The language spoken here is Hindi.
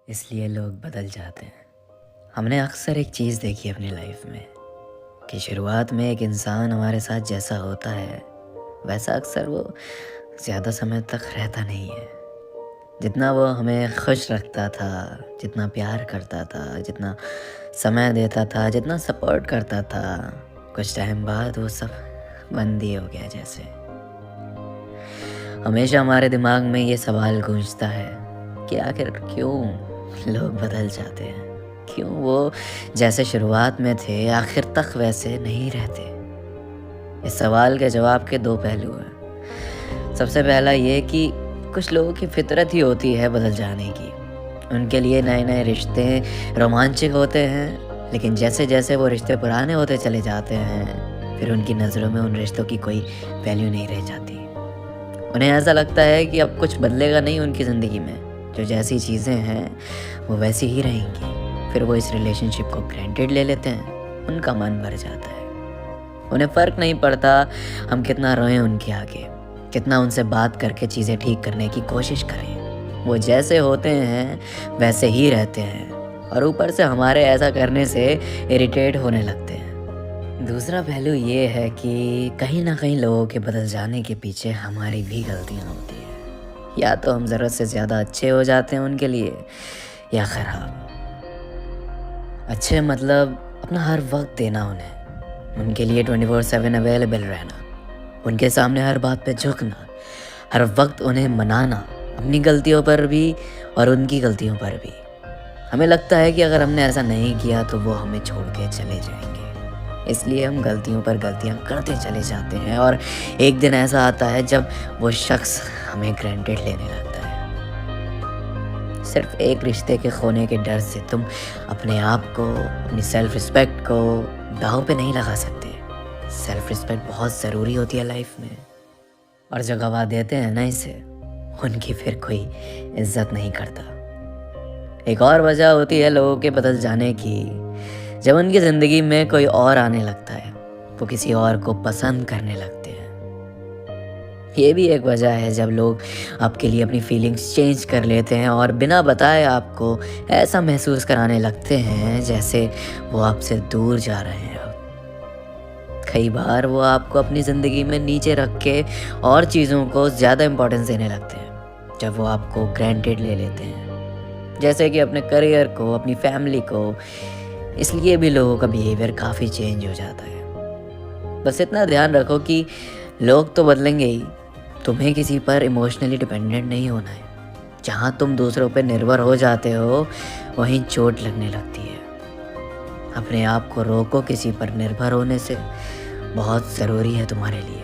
इसलिए लोग बदल जाते हैं। हमने अक्सर एक चीज़ देखी अपनी लाइफ में कि शुरुआत में एक इंसान हमारे साथ जैसा होता है वैसा अक्सर वो ज़्यादा समय तक रहता नहीं है। जितना वो हमें खुश रखता था, जितना प्यार करता था, जितना समय देता था, जितना सपोर्ट करता था, कुछ टाइम बाद वो सब बंद ही हो गया जैसे। हमेशा हमारे दिमाग में ये सवाल गूंजता है कि आखिर क्यों लोग बदल जाते हैं? क्यों वो जैसे शुरुआत में थे आखिर तक वैसे नहीं रहते? इस सवाल के जवाब के दो पहलू हैं। सबसे पहला ये कि कुछ लोगों की फितरत ही होती है बदल जाने की। उनके लिए नए-नए रिश्ते रोमांचक होते हैं, लेकिन जैसे-जैसे वो रिश्ते पुराने होते चले जाते हैं, फिर उनकी नज़रों में उन रिश्तों की कोई वैल्यू नहीं रह जाती। उन्हें ऐसा लगता है कि अब कुछ बदलेगा नहीं उनकी ज़िंदगी में, जो जैसी चीज़ें हैं वो वैसी ही रहेंगी। फिर वो इस रिलेशनशिप को ग्रांटेड ले लेते हैं, उनका मन भर जाता है। उन्हें फ़र्क नहीं पड़ता हम कितना रोएं उनके आगे, कितना उनसे बात करके चीज़ें ठीक करने की कोशिश करें। वो जैसे होते हैं वैसे ही रहते हैं और ऊपर से हमारे ऐसा करने से इरिटेट होने लगते हैं। दूसरा पहलू ये है कि कहीं ना कहीं लोगों के बदल जाने के पीछे हमारी भी गलतियाँ होती हैं। या तो हम ज़रूरत से ज़्यादा अच्छे हो जाते हैं उनके लिए, या ख़राब। अच्छे मतलब अपना हर वक्त देना उन्हें, उनके लिए 24/7 अवेलेबल रहना, उनके सामने हर बात पे झुकना, हर वक्त उन्हें मनाना, अपनी गलतियों पर भी और उनकी गलतियों पर भी। हमें लगता है कि अगर हमने ऐसा नहीं किया तो वो हमें छोड़ के चले जाएंगे, इसलिए हम गलतियों पर गलतियां करते चले जाते हैं और एक दिन ऐसा आता है जब वो शख्स हमें ग्रांटेड लेने लगता है। सिर्फ एक रिश्ते के खोने के डर से तुम अपने आप को, अपनी सेल्फ रिस्पेक्ट को दांव पे नहीं लगा सकते। सेल्फ रिस्पेक्ट बहुत ज़रूरी होती है लाइफ में, और जो गवा देते हैं ना इसे, उनकी फिर कोई इज्जत नहीं करता। एक और वजह होती है लोगों के बदल जाने की, जब उनकी ज़िंदगी में कोई और आने लगता है, वो किसी और को पसंद करने लगते हैं। ये भी एक वजह है जब लोग आपके लिए अपनी फीलिंग्स चेंज कर लेते हैं और बिना बताए आपको ऐसा महसूस कराने लगते हैं जैसे वो आपसे दूर जा रहे हैं। कई बार वो आपको अपनी ज़िंदगी में नीचे रख के और चीज़ों को ज़्यादा इम्पोर्टेंस देने लगते हैं जब वो आपको ग्रांटेड ले लेते हैं, जैसे कि अपने करियर को, अपनी फैमिली को। इसलिए भी लोगों का बिहेवियर काफ़ी चेंज हो जाता है। बस इतना ध्यान रखो कि लोग तो बदलेंगे ही, तुम्हें किसी पर इमोशनली डिपेंडेंट नहीं होना है। जहाँ तुम दूसरों पर निर्भर हो जाते हो वहीं चोट लगने लगती है। अपने आप को रोको किसी पर निर्भर होने से, बहुत ज़रूरी है तुम्हारे लिए।